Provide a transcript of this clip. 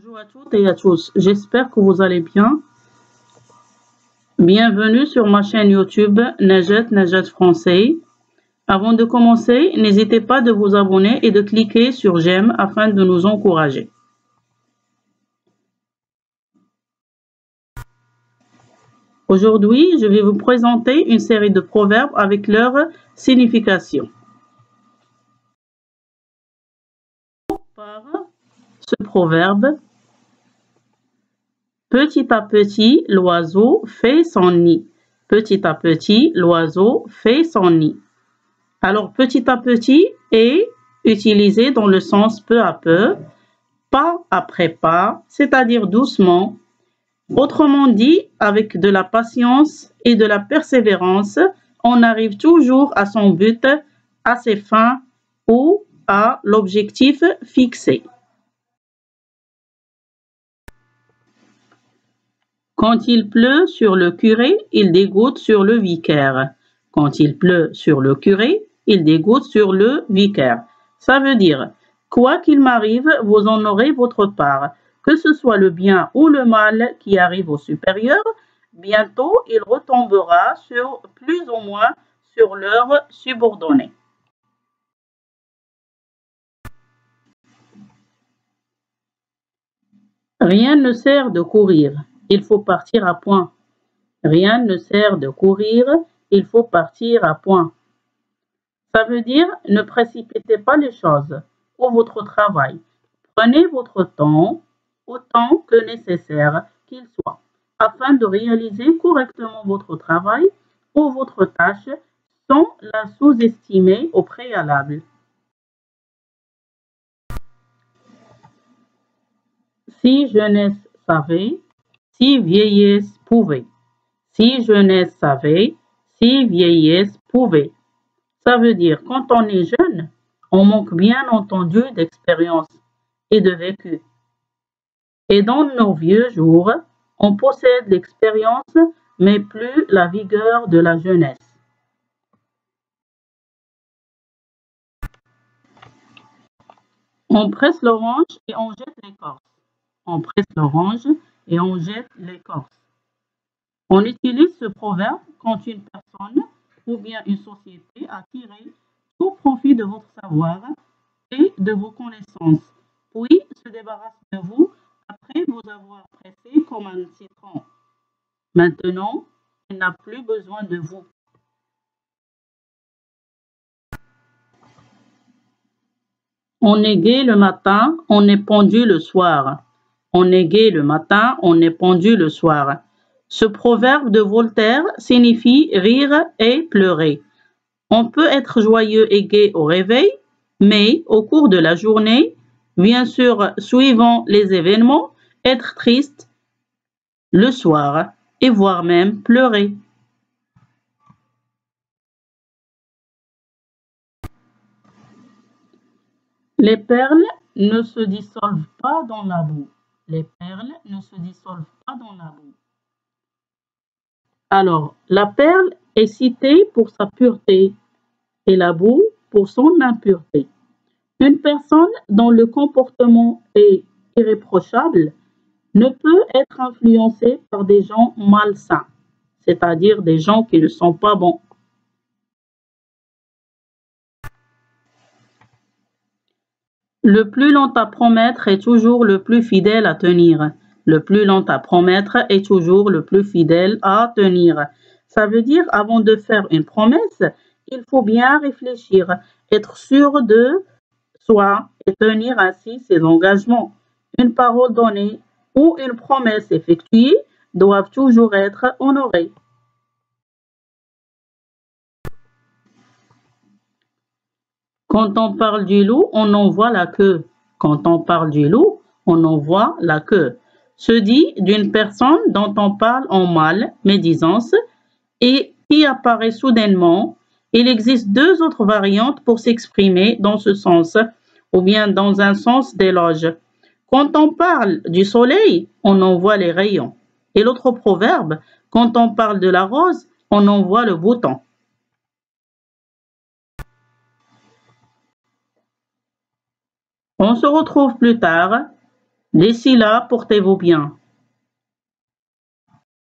Bonjour à toutes et à tous, j'espère que vous allez bien. Bienvenue sur ma chaîne YouTube Najat Français. Avant de commencer, n'hésitez pas de vous abonner et de cliquer sur j'aime afin de nous encourager. Aujourd'hui, je vais vous présenter une série de proverbes avec leur signification. Par ce proverbe, petit à petit, l'oiseau fait son nid. Petit à petit, l'oiseau fait son nid. Alors, petit à petit est utilisé dans le sens peu à peu, pas après pas, c'est-à-dire doucement. Autrement dit, avec de la patience et de la persévérance, on arrive toujours à son but, à ses fins ou à l'objectif fixé. Quand il pleut sur le curé, il dégoûte sur le vicaire. Quand il pleut sur le curé, il dégoûte sur le vicaire. Ça veut dire, quoi qu'il m'arrive, vous en aurez votre part. Que ce soit le bien ou le mal qui arrive au supérieur, bientôt il retombera sur plus ou moins sur leurs subordonnés. Rien ne sert de courir, il faut partir à point. Rien ne sert de courir, il faut partir à point. Ça veut dire ne précipitez pas les choses ou votre travail. Prenez votre temps, autant que nécessaire qu'il soit, afin de réaliser correctement votre travail ou votre tâche sans la sous-estimer au préalable. Si jeunesse savait, si vieillesse pouvait. Si jeunesse savait, si vieillesse pouvait. Ça veut dire, quand on est jeune, on manque bien entendu d'expérience et de vécu. Et dans nos vieux jours, on possède l'expérience, mais plus la vigueur de la jeunesse. On presse l'orange et on jette l'écorce. On presse l'orange et on jette l'écorce. On utilise ce proverbe quand une personne ou bien une société a tiré tout profit de votre savoir et de vos connaissances, puis se débarrasse de vous après vous avoir pressé comme un citron. Maintenant, elle n'a plus besoin de vous. On est gai le matin, on est pendu le soir. On est gai le matin, on est pendu le soir. Ce proverbe de Voltaire signifie rire et pleurer. On peut être joyeux et gai au réveil, mais au cours de la journée, bien sûr suivant les événements, être triste le soir et voire même pleurer. Les perles ne se dissolvent pas dans la boue. Les perles ne se dissolvent pas dans la boue. Alors, la perle est citée pour sa pureté et la boue pour son impureté. Une personne dont le comportement est irréprochable ne peut être influencée par des gens malsains, c'est-à-dire des gens qui ne sont pas bons. Le plus long à promettre est toujours le plus fidèle à tenir. Le plus long à promettre est toujours le plus fidèle à tenir. Ça veut dire, avant de faire une promesse, il faut bien réfléchir, être sûr de soi et tenir ainsi ses engagements. Une parole donnée ou une promesse effectuée doivent toujours être honorées. Quand on parle du loup, on en voit la queue. Quand on parle du loup, on en voit la queue. Se dit d'une personne dont on parle en mal, médisance, et qui apparaît soudainement. Il existe deux autres variantes pour s'exprimer dans ce sens, ou bien dans un sens d'éloge. Quand on parle du soleil, on en voit les rayons. Et l'autre proverbe, quand on parle de la rose, on en voit le bouton. On se retrouve plus tard. D'ici là, portez-vous bien.